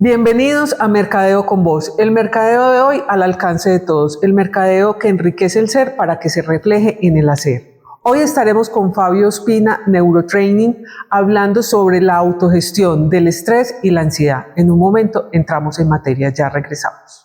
Bienvenidos a Mercadeo con Voz, el mercadeo de hoy al alcance de todos, el mercadeo que enriquece el ser para que se refleje en el hacer. Hoy estaremos con Fabio Ospina, Neurotraining, hablando sobre la autogestión del estrés y la ansiedad. En un momento entramos en materia, ya regresamos.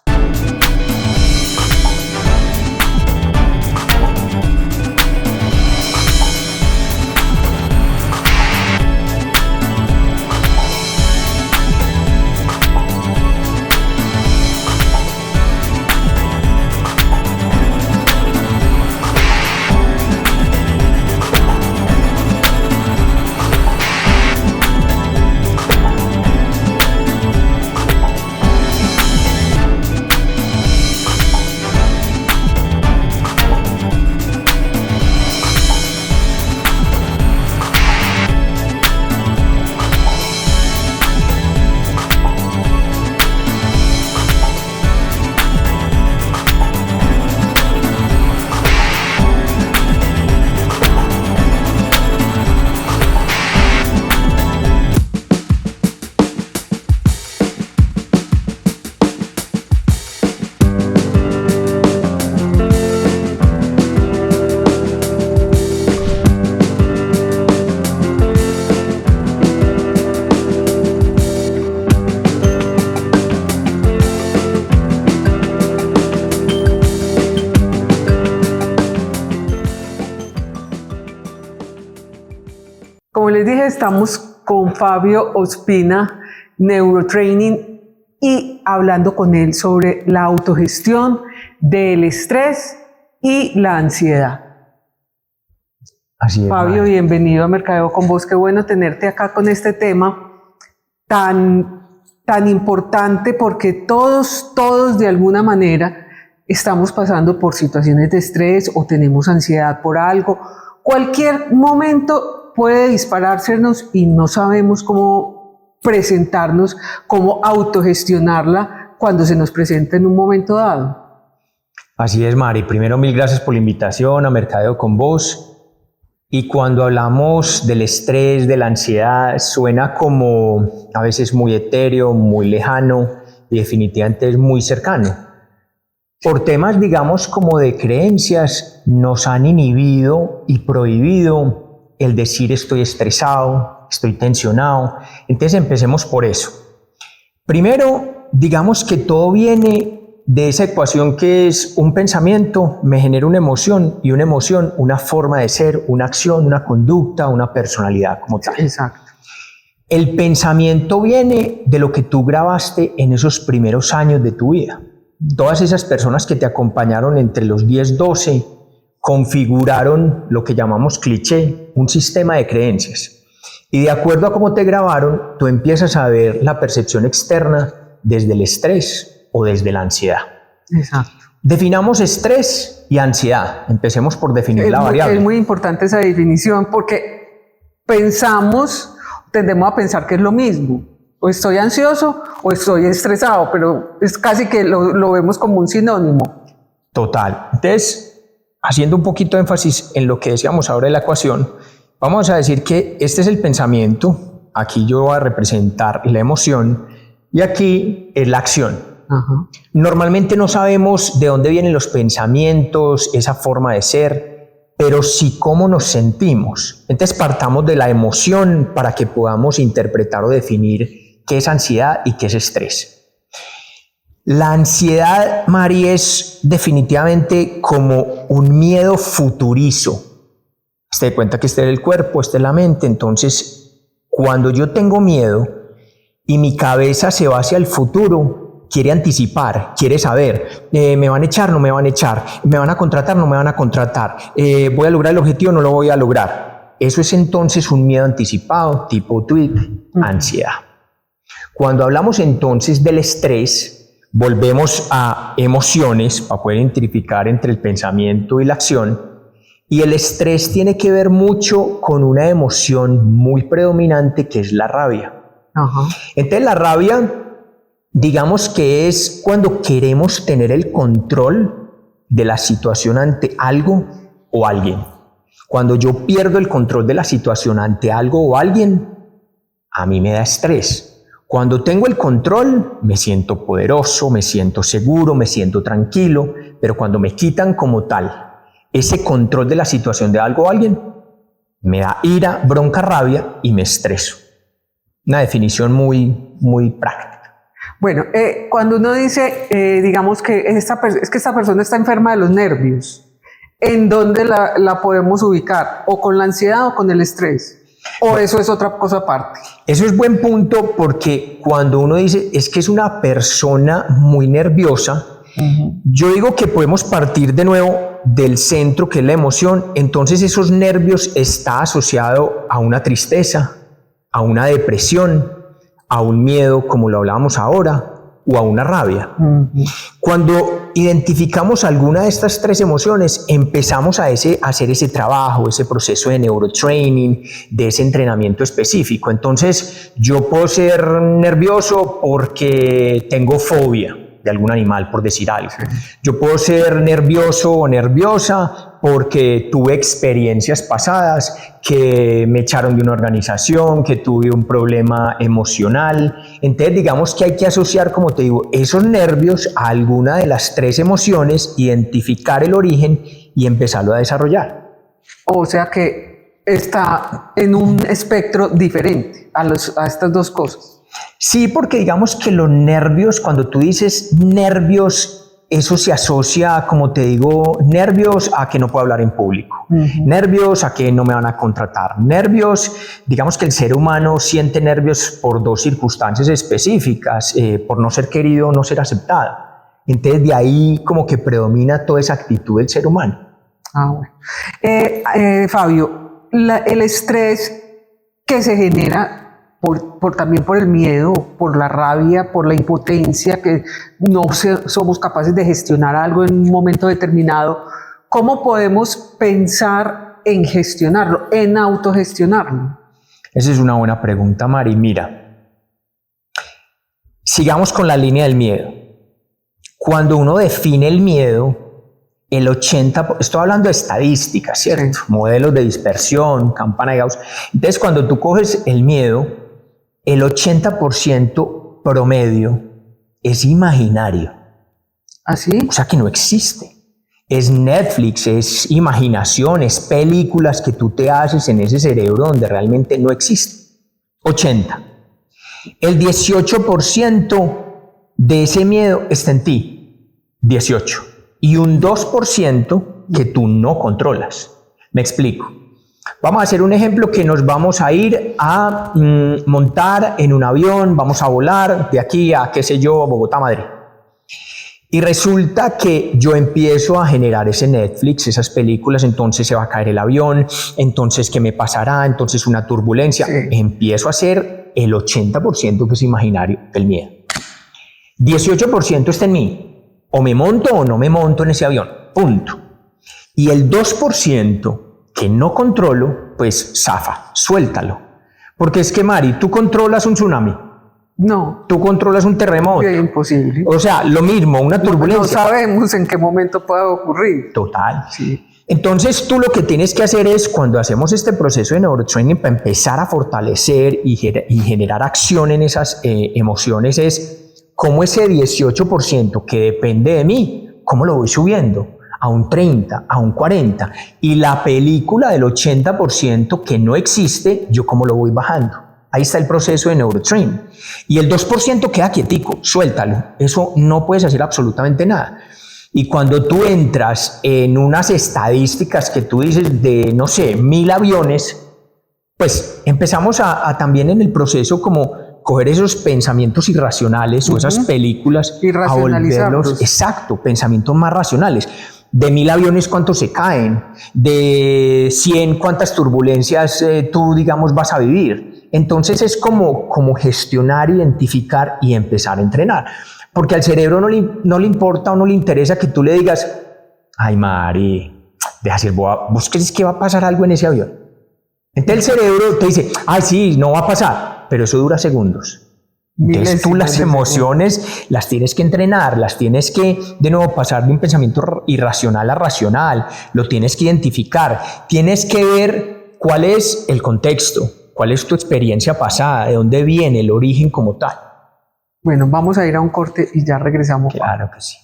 Como les dije, estamos con Fabio Ospina, Neurotraining, y hablando con él sobre la autogestión del estrés y la ansiedad. Así es, Fabio, bienvenido a Mercadeo con Voz. Qué bueno tenerte acá con este tema tan importante, porque todos de alguna manera estamos pasando por situaciones de estrés o tenemos ansiedad por algo. Cualquier momento puede disparársenos y no sabemos cómo presentarnos, cómo autogestionarla cuando se nos presenta en un momento dado. Así es, Mari. Primero, mil gracias por la invitación a Mercadeo con Voz. Y cuando hablamos del estrés, de la ansiedad, suena como a veces muy etéreo, muy lejano y definitivamente es muy cercano. Por temas, digamos, como de creencias, nos han inhibido y prohibido el decir estoy estresado, estoy tensionado. Entonces empecemos por eso. Primero, digamos que todo viene de esa ecuación que es un pensamiento, me genera una emoción, y una emoción, una forma de ser, una acción, una conducta, una personalidad como tal. Exacto. El pensamiento viene de lo que tú grabaste en esos primeros años de tu vida. Todas esas personas que te acompañaron entre los 10, 12, configuraron lo que llamamos cliché, un sistema de creencias. Y de acuerdo a cómo te grabaron, tú empiezas a ver la percepción externa desde el estrés o desde la ansiedad. Exacto. Definamos estrés y ansiedad. Empecemos por definir la variable. Es muy importante esa definición, porque tendemos a pensar que es lo mismo. O estoy ansioso o estoy estresado, pero es casi que lo vemos como un sinónimo. Total. Entonces, haciendo un poquito de énfasis en lo que decíamos ahora de la ecuación, vamos a decir que este es el pensamiento, aquí yo voy a representar la emoción y aquí es la acción. Ajá. Normalmente no sabemos de dónde vienen los pensamientos, esa forma de ser, pero sí cómo nos sentimos. Entonces partamos de la emoción para que podamos interpretar o definir qué es ansiedad y qué es estrés. La ansiedad, Mari, es definitivamente como un miedo futurizo. Se da cuenta que este es el cuerpo, este es la mente. Entonces, cuando yo tengo miedo y mi cabeza se va hacia el futuro, quiere anticipar, quiere saber, ¿me van a echar, no me van a echar? ¿Me van a contratar, no me van a contratar? ¿Voy a lograr el objetivo, no lo voy a lograr? Eso es entonces un miedo anticipado, tipo tweet, ansiedad. Cuando hablamos entonces del estrés, volvemos a emociones para poder identificar entre el pensamiento y la acción, y el estrés tiene que ver mucho con una emoción muy predominante que es la rabia. Ajá. Entonces la rabia, digamos que es cuando queremos tener el control de la situación ante algo o alguien. Cuando yo pierdo el control de la situación ante algo o alguien, a mí me da estrés. Cuando tengo el control, me siento poderoso, me siento seguro, me siento tranquilo, pero cuando me quitan como tal ese control de la situación de algo o alguien, me da ira, bronca, rabia y me estreso. Una definición muy práctica. Bueno, cuando uno dice, digamos que es que esta persona está enferma de los nervios, ¿en dónde la podemos ubicar? ¿O con la ansiedad o con el estrés? ¿O eso es otra cosa aparte? Eso es buen punto, porque cuando uno dice es que es una persona muy nerviosa, yo digo que podemos partir de nuevo del centro, que es la emoción. Entonces esos nervios está asociado a una tristeza, a una depresión, a un miedo, como lo hablábamos ahora, o a una rabia. Cuando identificamos alguna de estas tres emociones, empezamos a hacer ese trabajo, ese proceso de neurotraining, de ese entrenamiento específico. Entonces, yo puedo ser nervioso porque tengo fobia de algún animal, por decir algo. Yo puedo ser nervioso o nerviosa porque tuve experiencias pasadas, que me echaron de una organización, que tuve un problema emocional. Entonces, digamos que hay que asociar, como te digo, esos nervios a alguna de las tres emociones, identificar el origen y empezarlo a desarrollar. O sea que está en un espectro diferente a estas dos cosas. Sí, porque digamos que los nervios, cuando tú dices nervios, eso se asocia, como te digo, nervios a que no puedo hablar en público, nervios a que no me van a contratar, nervios, digamos que el ser humano siente nervios por dos circunstancias específicas, por no ser querido o no ser aceptado. Entonces de ahí como que predomina toda esa actitud del ser humano. Bueno. Fabio, el estrés que se genera también por el miedo, por la rabia, por la impotencia, que no somos capaces de gestionar algo en un momento determinado, ¿cómo podemos pensar en gestionarlo, en autogestionarlo? Esa es una buena pregunta, Mari. Mira, sigamos con la línea del miedo. Cuando uno define el miedo, el 80%, estoy hablando de estadísticas, ¿cierto? Sí. Modelos de dispersión, campana de Gauss. Entonces, cuando tú coges el miedo, el 80% promedio es imaginario. ¿Así? O sea que no existe. Es Netflix, es imaginación, es películas que tú te haces en ese cerebro donde realmente no existe. 80. El 18% de ese miedo está en ti. 18. Y un 2% que tú no controlas. Me explico. Vamos a hacer un ejemplo que nos vamos a ir a montar en un avión, vamos a volar de aquí a, qué sé yo, Bogotá, Madrid. Y resulta que yo empiezo a generar ese Netflix, esas películas, entonces se va a caer el avión, entonces ¿qué me pasará? Entonces una turbulencia. Sí. Empiezo a hacer el 80% que es imaginario del miedo. 18% está en mí. O me monto o no me monto en ese avión. Punto. Y el 2% que no controlo, pues zafa, suéltalo. Porque es que, Mari, ¿tú controlas un tsunami? No. ¿Tú controlas un terremoto? Es imposible. O sea, lo mismo, una turbulencia. No sabemos en qué momento puede ocurrir. Total. Sí. Entonces, tú lo que tienes que hacer es, cuando hacemos este proceso de neurotraining para empezar a fortalecer y generar acción en esas emociones, es cómo ese 18% que depende de mí, cómo lo voy subiendo a un 30, a un 40, y la película del 80% que no existe, yo cómo lo voy bajando. Ahí está el proceso de neurotraining. Y el 2% queda quietico, suéltalo. Eso no puedes hacer absolutamente nada. Y cuando tú entras en unas estadísticas que tú dices de, no sé, 1000 aviones, pues empezamos a también en el proceso como coger esos pensamientos irracionales o esas películas a volverlos, exacto, pensamientos más racionales. De 1000 aviones, ¿cuántos se caen? De 100, ¿cuántas turbulencias tú, digamos, vas a vivir? Entonces es como gestionar, identificar y empezar a entrenar. Porque al cerebro no le importa o no le interesa que tú le digas, ay, Mari, deja ser boba, ¿vos crees que va a pasar algo en ese avión? Entonces el cerebro te dice, ay, sí, no va a pasar, pero eso dura segundos. Entonces tú las emociones las tienes que entrenar, las tienes que de nuevo pasar de un pensamiento irracional a racional, lo tienes que identificar, tienes que ver cuál es el contexto, cuál es tu experiencia pasada, de dónde viene el origen como tal. Bueno, vamos a ir a un corte y ya regresamos. Claro que sí.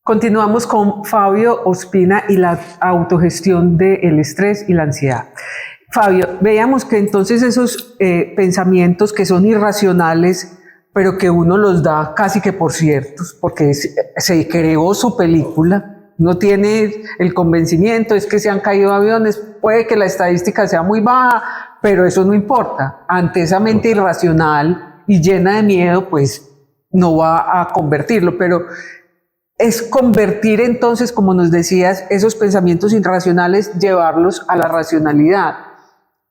Continuamos con Fabio Ospina y la autogestión del estrés y la ansiedad. Fabio, veíamos que entonces esos pensamientos que son irracionales, pero que uno los da casi que por ciertos, porque se creó su película, no tiene el convencimiento, es que se han caído aviones, puede que la estadística sea muy baja, pero eso no importa. Ante esa mente irracional y llena de miedo, pues no va a convertirlo, pero es convertir entonces, como nos decías, esos pensamientos irracionales, llevarlos a la racionalidad.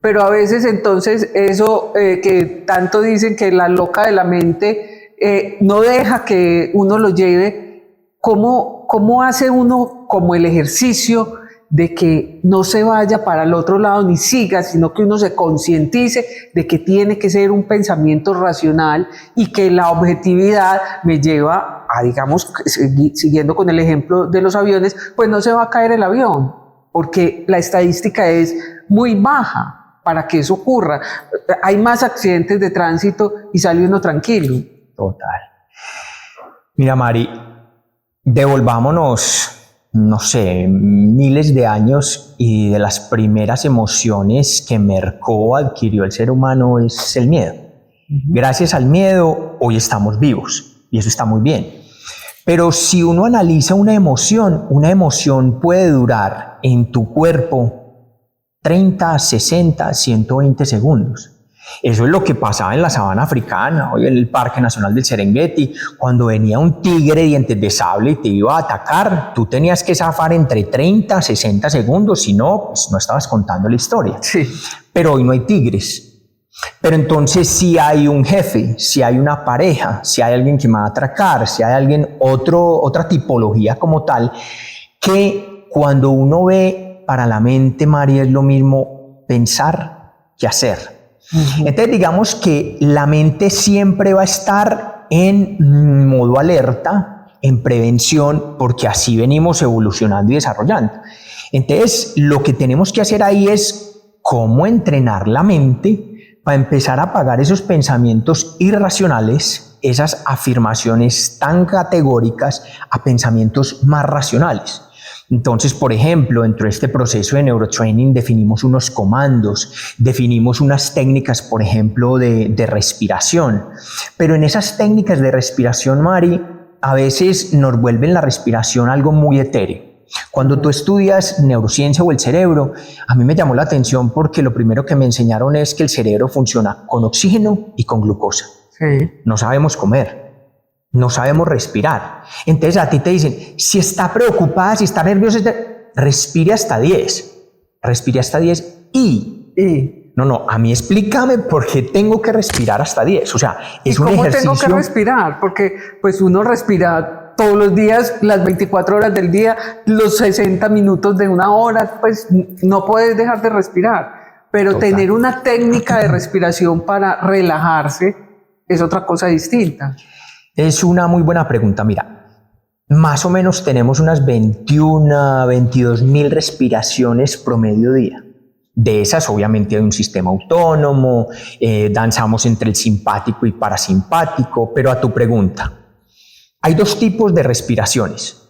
Pero a veces entonces eso que tanto dicen que la loca de la mente no deja que uno lo lleve. ¿Cómo hace uno como el ejercicio de que no se vaya para el otro lado ni siga, sino que uno se concientice de que tiene que ser un pensamiento racional y que la objetividad me lleva a, digamos, siguiendo con el ejemplo de los aviones, pues no se va a caer el avión, porque la estadística es muy baja para que eso ocurra. Hay más accidentes de tránsito y sale uno tranquilo. Total. Mira, Mari, devolvámonos, no sé, miles de años y de las primeras emociones que marcó, adquirió el ser humano es el miedo. Gracias al miedo hoy estamos vivos y eso está muy bien. Pero si uno analiza una emoción puede durar en tu cuerpo 30, 60, 120 segundos. Eso es lo que pasaba en la sabana africana, hoy en el Parque Nacional del Serengeti, cuando venía un tigre de dientes de sable y te iba a atacar, tú tenías que zafar entre 30 a 60 segundos, si no, pues no estabas contando la historia. Sí. Pero hoy no hay tigres. Pero entonces si hay un jefe, si hay una pareja, si hay alguien que me va a atracar, si hay alguien, otra tipología como tal, que cuando uno ve para la mente, María, es lo mismo pensar que hacer. Entonces digamos que la mente siempre va a estar en modo alerta, en prevención, porque así venimos evolucionando y desarrollando. Entonces lo que tenemos que hacer ahí es cómo entrenar la mente para empezar a apagar esos pensamientos irracionales, esas afirmaciones tan categóricas, a pensamientos más racionales. Entonces, por ejemplo, dentro de este proceso de neurotraining definimos unos comandos, definimos unas técnicas, por ejemplo, de respiración. Pero en esas técnicas de respiración, Mari, a veces nos vuelven la respiración algo muy etéreo. Cuando tú estudias neurociencia o el cerebro, a mí me llamó la atención porque lo primero que me enseñaron es que el cerebro funciona con oxígeno y con glucosa. Sí. No sabemos comer, no sabemos respirar. Entonces a ti te dicen, si está preocupada, si está nerviosa, respire hasta 10. Respire hasta 10 y... No, a mí explícame por qué tengo que respirar hasta 10. O sea, es un ejercicio... ¿Cómo tengo que respirar? Porque pues uno respira todos los días, las 24 horas del día, los 60 minutos de una hora, pues no puedes dejar de respirar. Pero Total. Tener una técnica de respiración para relajarse es otra cosa distinta. Es una muy buena pregunta. Mira, más o menos tenemos unas 21, 22.000 respiraciones promedio día. De esas, obviamente, hay un sistema autónomo, danzamos entre el simpático y parasimpático, pero a tu pregunta, hay dos tipos de respiraciones.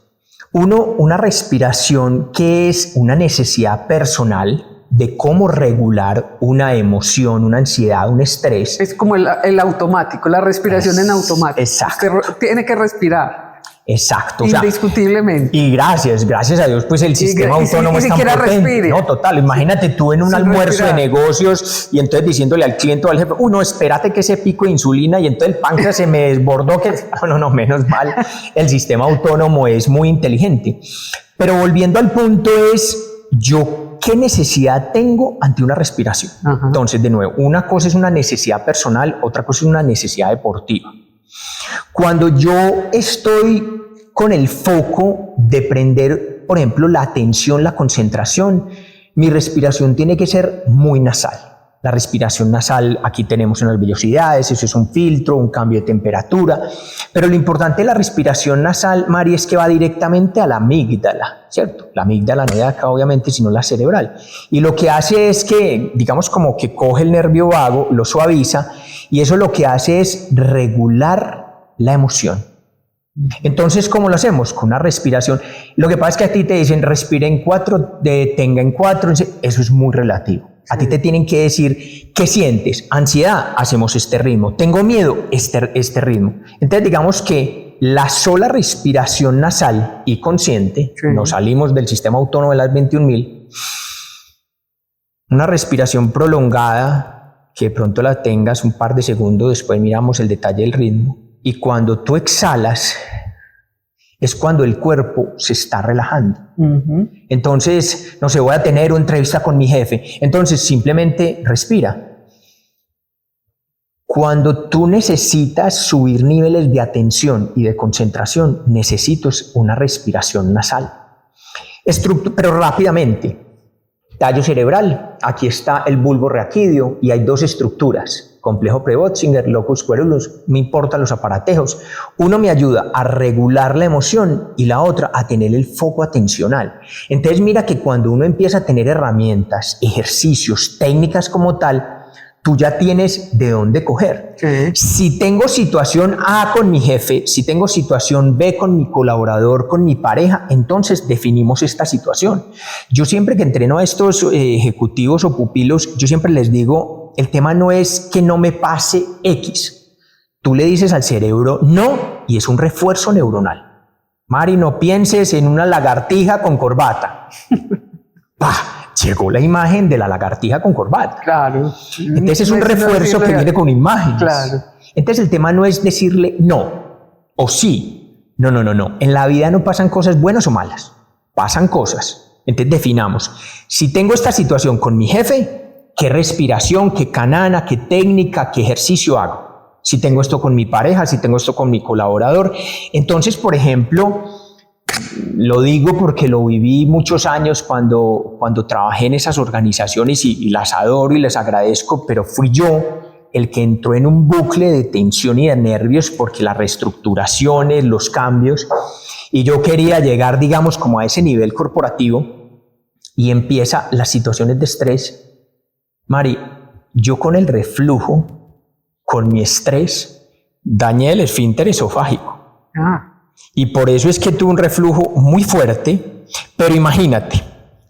Uno, una respiración que es una necesidad personal de cómo regular una emoción, una ansiedad, un estrés. Es como el automático, la respiración en automático. Exacto. Usted tiene que respirar. Exacto. Indiscutiblemente. Y gracias a Dios, pues el sistema autónomo es tan potente. Respire. No, total. Imagínate tú en un almuerzo de negocios y entonces diciéndole al cliente o al jefe, no, espérate que ese pico de insulina y entonces el páncreas se me desbordó. No, menos mal. El sistema autónomo es muy inteligente. Pero volviendo al punto yo, ¿qué necesidad tengo ante una respiración? Ajá. Entonces, de nuevo, una cosa es una necesidad personal, otra cosa es una necesidad deportiva. Cuando yo estoy con el foco de prender, por ejemplo, la atención, la concentración, mi respiración tiene que ser muy nasal. La respiración nasal, aquí tenemos unas vellosidades, eso es un filtro, un cambio de temperatura, pero lo importante de la respiración nasal, Mari, es que va directamente a la amígdala, ¿cierto? La amígdala no de acá, obviamente, sino la cerebral. Y lo que hace es que, digamos, como que coge el nervio vago, lo suaviza, y eso lo que hace es regular la emoción. Entonces, ¿cómo lo hacemos? Con una respiración. Lo que pasa es que a ti te dicen respire en 4, detenga en 4, eso es muy relativo. A ti te tienen que decir, ¿qué sientes? Ansiedad, hacemos este ritmo. Tengo miedo, este ritmo. Entonces, digamos que la sola respiración nasal y consciente, nos salimos del sistema autónomo de las 21.000, una respiración prolongada, que de pronto la tengas un par de segundos, después miramos el detalle del ritmo, y cuando tú exhalas, es cuando el cuerpo se está relajando. Entonces, no sé, voy a tener una entrevista con mi jefe. Entonces, simplemente respira. Cuando tú necesitas subir niveles de atención y de concentración, necesitas una respiración nasal. Pero rápidamente. Tallo cerebral, aquí está el bulbo raquídeo y hay dos estructuras, complejo pre-Bötzinger, locus coeruleus, me importan los aparatejos. Uno me ayuda a regular la emoción y la otra a tener el foco atencional. Entonces mira que cuando uno empieza a tener herramientas, ejercicios, técnicas como tal, tú ya tienes de dónde coger. Si tengo situación A con mi jefe, si tengo situación B con mi colaborador, con mi pareja, entonces definimos esta situación. Yo siempre que entreno a estos ejecutivos o pupilos, yo siempre les digo, el tema no es que no me pase X. Tú le dices al cerebro no y es un refuerzo neuronal. Mari, no pienses en una lagartija con corbata. ¡Pah! Llegó la imagen de la lagartija con corbata. Claro. Entonces es un refuerzo que viene con imágenes. Claro. Entonces el tema no es decirle no o sí. No. En la vida no pasan cosas buenas o malas. Pasan cosas. Entonces definamos. Si tengo esta situación con mi jefe, ¿qué respiración, qué canana, qué técnica, qué ejercicio hago? Si tengo esto con mi pareja, si tengo esto con mi colaborador. Entonces, por ejemplo, lo digo porque lo viví muchos años cuando trabajé en esas organizaciones y las adoro y les agradezco, pero fui yo el que entró en un bucle de tensión y de nervios porque las reestructuraciones, los cambios, y yo quería llegar, digamos, como a ese nivel corporativo y empieza las situaciones de estrés. Mari, yo con el reflujo, con mi estrés, dañé el esfínter esofágico. Y por eso es que tuve un reflujo muy fuerte, pero imagínate,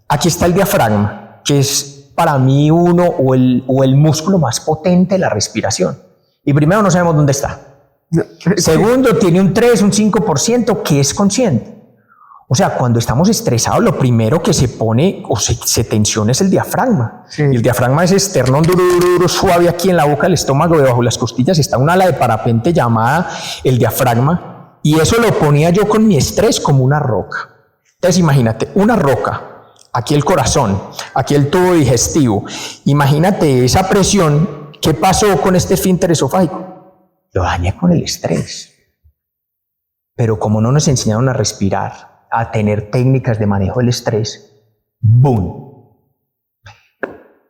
aquí está el diafragma, que es para mí uno o el músculo más potente de la respiración. Y primero no sabemos dónde está. Segundo, tiene un 3, un 5% que es consciente. O sea, cuando estamos estresados, lo primero que se pone o se tensiona es el diafragma. Sí. Y el diafragma es esternón duro, suave aquí en la boca, el estómago, debajo de las costillas, está un ala de parapente llamada el diafragma. Y eso lo ponía yo con mi estrés como una roca. Entonces imagínate, una roca, aquí el corazón, aquí el tubo digestivo. Imagínate esa presión. ¿Qué pasó con este esfínter esofágico? Lo dañé con el estrés. Pero como no nos enseñaron a respirar, a tener técnicas de manejo del estrés, ¡boom!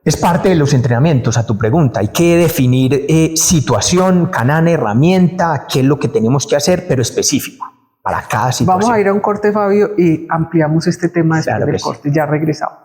Es parte de los entrenamientos, a tu pregunta. Hay que definir situación, canal, herramienta, qué es lo que tenemos que hacer, pero específico. para cada situación. Vamos a ir a un corte, Fabio, y ampliamos este tema después Claro del que sí. corte. Ya regresamos.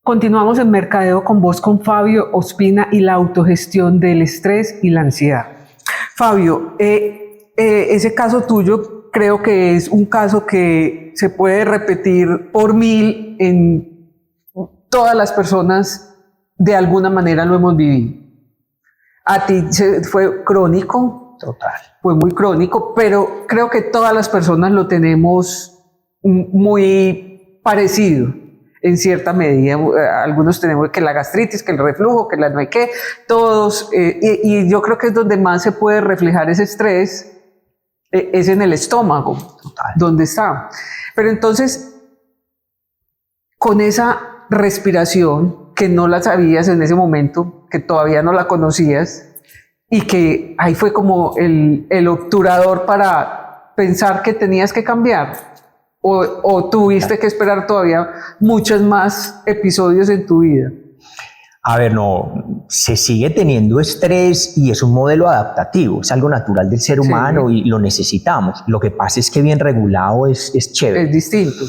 Continuamos en Mercadeo con Vos con Fabio Ospina y la autogestión del estrés y la ansiedad. Fabio, ese caso tuyo creo que es un caso que se puede repetir por 1000 en todas las personas, de alguna manera lo hemos vivido. A ti fue crónico. Total. Fue muy crónico, pero creo que todas las personas lo tenemos muy parecido en cierta medida. Algunos tenemos que la gastritis, que el reflujo, que la no hay qué, todos, y yo creo que es donde más se puede reflejar ese estrés, es en el estómago. Total. Donde está. Pero entonces, con esa respiración, que no la sabías en ese momento, que todavía no la conocías, y que ahí fue como el obturador para pensar que tenías que cambiar, o tuviste que esperar todavía muchos más episodios en tu vida. A ver, no, se sigue teniendo estrés y es un modelo adaptativo, es algo natural del ser humano y lo necesitamos. Lo que pasa es que bien regulado es chévere. Es distinto.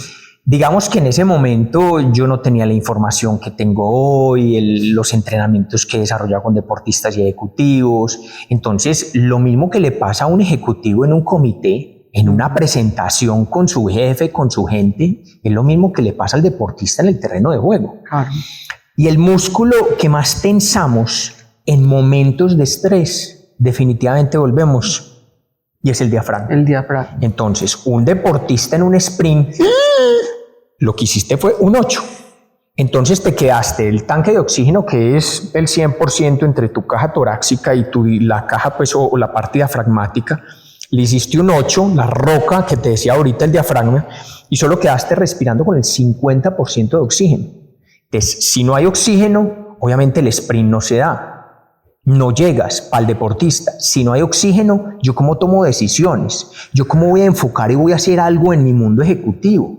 Digamos que en ese momento yo no tenía la información que tengo hoy, los entrenamientos que he desarrollado con deportistas y ejecutivos. Entonces, lo mismo que le pasa a un ejecutivo en un comité, en una presentación con su jefe, con su gente, es lo mismo que le pasa al deportista en el terreno de juego. Claro. Y el músculo que más tensamos en momentos de estrés, definitivamente volvemos, y es el diafragma. El diafragma. Entonces, un deportista en un sprint, lo que hiciste fue un 8. Entonces te quedaste el tanque de oxígeno, que es el 100% entre tu caja torácica y la caja, pues, o la parte diafragmática. Le hiciste un 8, la roca que te decía ahorita el diafragma, y solo quedaste respirando con el 50% de oxígeno. Entonces, si no hay oxígeno, obviamente el sprint no se da. No llegas para el deportista. Si no hay oxígeno, ¿yo cómo tomo decisiones? ¿Yo cómo voy a enfocar y voy a hacer algo en mi mundo ejecutivo?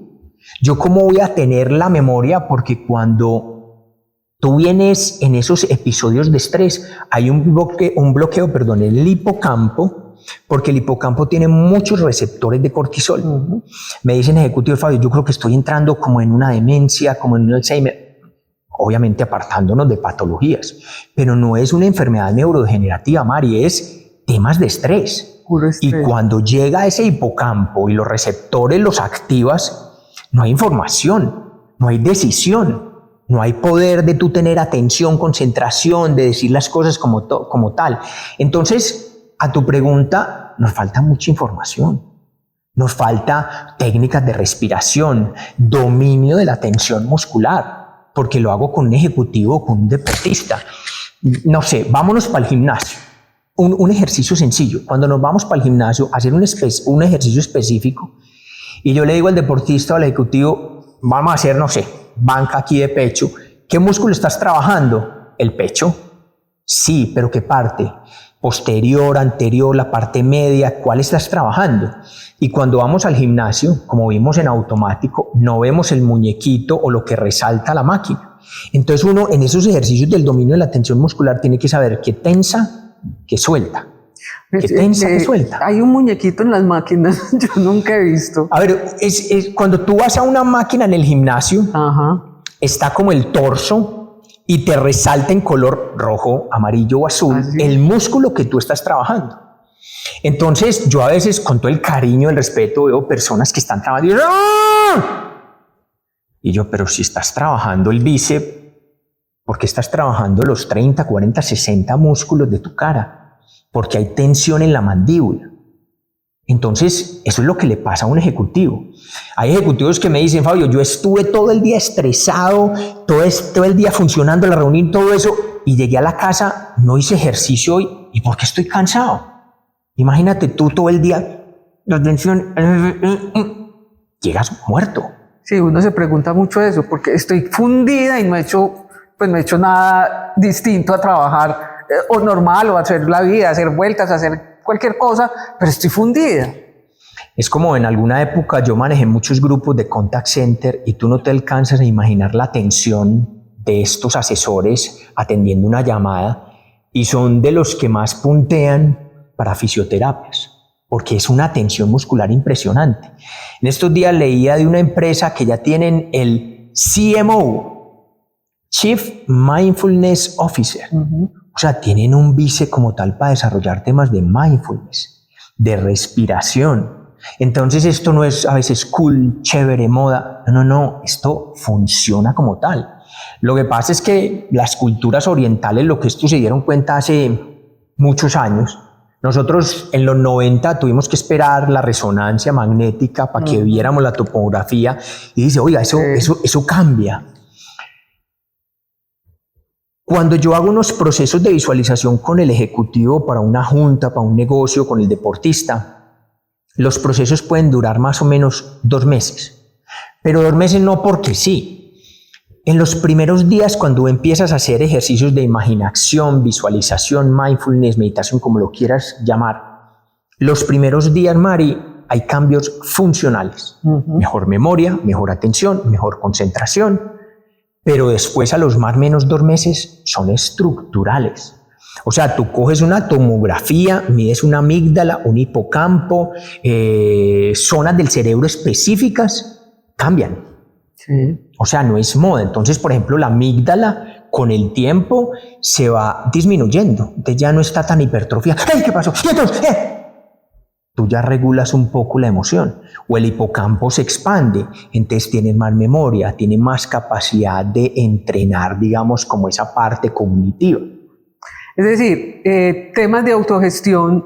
¿Yo cómo voy a tener la memoria? Porque cuando tú vienes en esos episodios de estrés, hay un bloqueo, en el hipocampo, porque el hipocampo tiene muchos receptores de cortisol. Me dicen, ejecutivo Fabio, yo creo que estoy entrando como en una demencia, como en un Alzheimer, obviamente apartándonos de patologías, pero no es una enfermedad neurodegenerativa, Mari, es temas de estrés. Puro estrés. Y cuando llega ese hipocampo y los receptores los activas, no hay información, no hay decisión, no hay poder de tú tener atención, concentración, de decir las cosas como tal. Entonces, a tu pregunta, nos falta mucha información. Nos falta técnicas de respiración, dominio de la tensión muscular, porque lo hago con un ejecutivo, con un deportista. No sé, vámonos para el gimnasio. Un ejercicio sencillo. Cuando nos vamos para el gimnasio a hacer un ejercicio específico, y yo le digo al deportista o al ejecutivo, vamos a hacer, no sé, banca aquí de pecho. ¿Qué músculo estás trabajando? El pecho. Sí, pero ¿qué parte? Posterior, anterior, la parte media, ¿cuál estás trabajando? Y cuando vamos al gimnasio, como vimos en automático, no vemos el muñequito o lo que resalta la máquina. Entonces uno en esos ejercicios del dominio de la tensión muscular tiene que saber qué tensa, qué suelta. ¿Qué tensa, qué suelta? Hay un muñequito en las máquinas, yo nunca he visto. A ver, cuando tú vas a una máquina en el gimnasio, está como el torso y te resalta en color rojo, amarillo o azul el músculo que tú estás trabajando. Entonces yo a veces con todo el cariño, el respeto, veo personas que están trabajando y yo, pero si estás trabajando el bíceps, ¿por qué estás trabajando los 30, 40, 60 músculos de tu cara? Porque hay tensión en la mandíbula. Entonces, eso es lo que le pasa a un ejecutivo. Hay ejecutivos que me dicen, Fabio, yo estuve todo el día estresado, todo el día funcionando, la reunión, todo eso, y llegué a la casa, no hice ejercicio hoy, ¿y por qué estoy cansado? Imagínate tú todo el día, la tensión, llegas muerto. Sí, uno se pregunta mucho eso, porque estoy fundida y no he hecho nada distinto a trabajar o normal, o hacer la vida, hacer vueltas, hacer cualquier cosa, pero estoy fundida. Es como en alguna época yo manejé muchos grupos de contact center y tú no te alcanzas a imaginar la tensión de estos asesores atendiendo una llamada, y son de los que más puntean para fisioterapias, porque es una tensión muscular impresionante. En estos días leía de una empresa que ya tienen el CMO, Chief Mindfulness Officer. O sea, tienen un vice como tal para desarrollar temas de mindfulness, de respiración. Entonces esto no es a veces cool, chévere, moda. No, esto funciona como tal. Lo que pasa es que las culturas orientales, lo que estos se dieron cuenta hace muchos años, nosotros en los 90 tuvimos que esperar la resonancia magnética para que viéramos la topografía, y dice, oiga, eso cambia. Cuando yo hago unos procesos de visualización con el ejecutivo para una junta, para un negocio, con el deportista, los procesos pueden durar más o menos 2 meses. Pero 2 meses no porque sí. En los primeros días, cuando empiezas a hacer ejercicios de imaginación, visualización, mindfulness, meditación, como lo quieras llamar, los primeros días, Mari, hay cambios funcionales. Mejor memoria, mejor atención, mejor concentración. Pero después, a los más o menos 2 meses, son estructurales. O sea, tú coges una tomografía, mides una amígdala, un hipocampo, zonas del cerebro específicas, cambian. Sí. O sea, no es moda. Entonces, por ejemplo, la amígdala con el tiempo se va disminuyendo. Entonces ya no está tan hipertrofiada. ¡Ay, qué pasó! ¿Y entonces? Tú ya regulas un poco la emoción. O el hipocampo se expande, entonces tienes más memoria, tienes más capacidad de entrenar, digamos, como esa parte cognitiva. Es decir, temas de autogestión,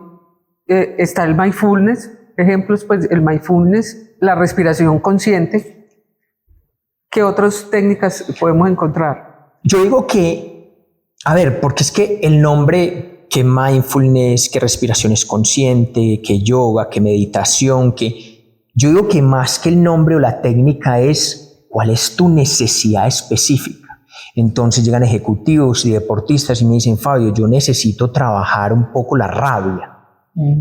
está el mindfulness, ejemplos, pues el mindfulness, la respiración consciente. ¿Qué otras técnicas podemos encontrar? Yo digo que, a ver, porque es que el nombre, que mindfulness, que respiración es consciente, que yoga, que meditación, yo digo que más que el nombre o la técnica es cuál es tu necesidad específica. Entonces llegan ejecutivos y deportistas y me dicen, Fabio, yo necesito trabajar un poco la rabia,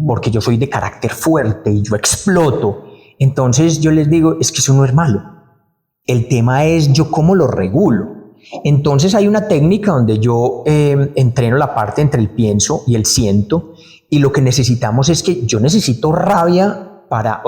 porque yo soy de carácter fuerte y yo exploto. Entonces yo les digo, es que eso no es malo. El tema es yo cómo lo regulo. Entonces hay una técnica donde yo entreno la parte entre el pienso y el siento, y lo que necesitamos es que yo necesito rabia para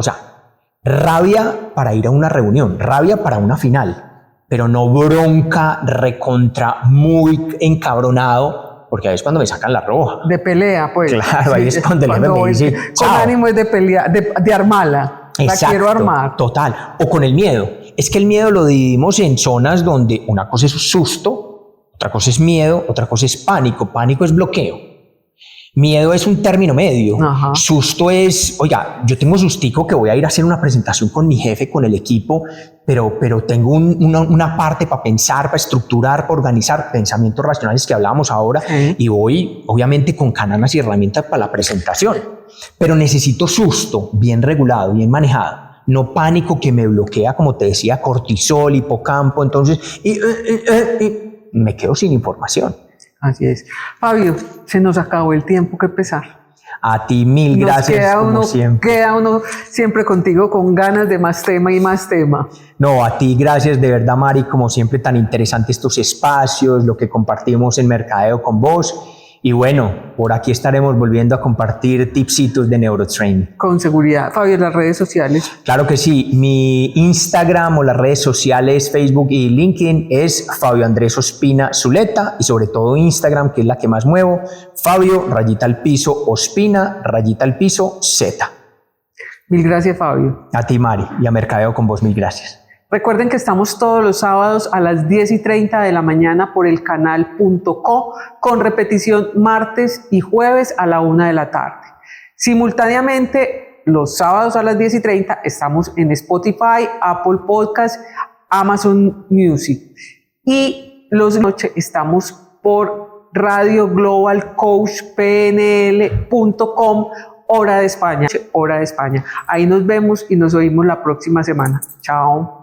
ir a una reunión, rabia para una final, pero no bronca recontra muy encabronado, porque ahí es cuando me sacan la roja. De pelea, pues. Claro, ahí es cuando el jefe me dice, con ánimo es de pelea, de armarla. Exacto, la quiero armar. Total. O con el miedo. Es que el miedo lo dividimos en zonas donde una cosa es susto, otra cosa es miedo, otra cosa es pánico. Pánico es bloqueo. Miedo es un término medio. Ajá. Susto es, oiga, yo tengo sustico que voy a ir a hacer una presentación con mi jefe, con el equipo, pero tengo una parte para pensar, para estructurar, para organizar, pensamientos racionales que hablábamos ahora, y voy obviamente con cananas y herramientas para la presentación. Pero necesito susto bien regulado, bien manejado. No pánico que me bloquea, como te decía, cortisol, hipocampo, entonces y me quedo sin información. Así es. Fabio, se nos acabó el tiempo, qué pesar. A ti mil gracias, como siempre. Queda uno siempre contigo con ganas de más tema y más tema. No, a ti gracias de verdad, Mari, como siempre tan interesantes estos espacios, lo que compartimos en Mercadeo con vos. Y bueno, por aquí estaremos volviendo a compartir tipsitos de neurotraining. Con seguridad. Fabio, las redes sociales. Claro que sí, mi Instagram o las redes sociales, Facebook y LinkedIn es Fabio Andrés Ospina Zuleta, y sobre todo Instagram, que es la que más muevo, Fabio _Ospina Z. Mil gracias, Fabio. A ti, Mari, y a Mercadeo con vos, mil gracias. Recuerden que estamos todos los sábados a las 10:30 de la mañana por el canal.co, con repetición martes y jueves a la 1 de la tarde. Simultáneamente, los sábados a las 10:30 estamos en Spotify, Apple Podcast, Amazon Music. Y los de noche estamos por Radio Global Coach PNL.com, hora de España. Ahí nos vemos y nos oímos la próxima semana. Chao.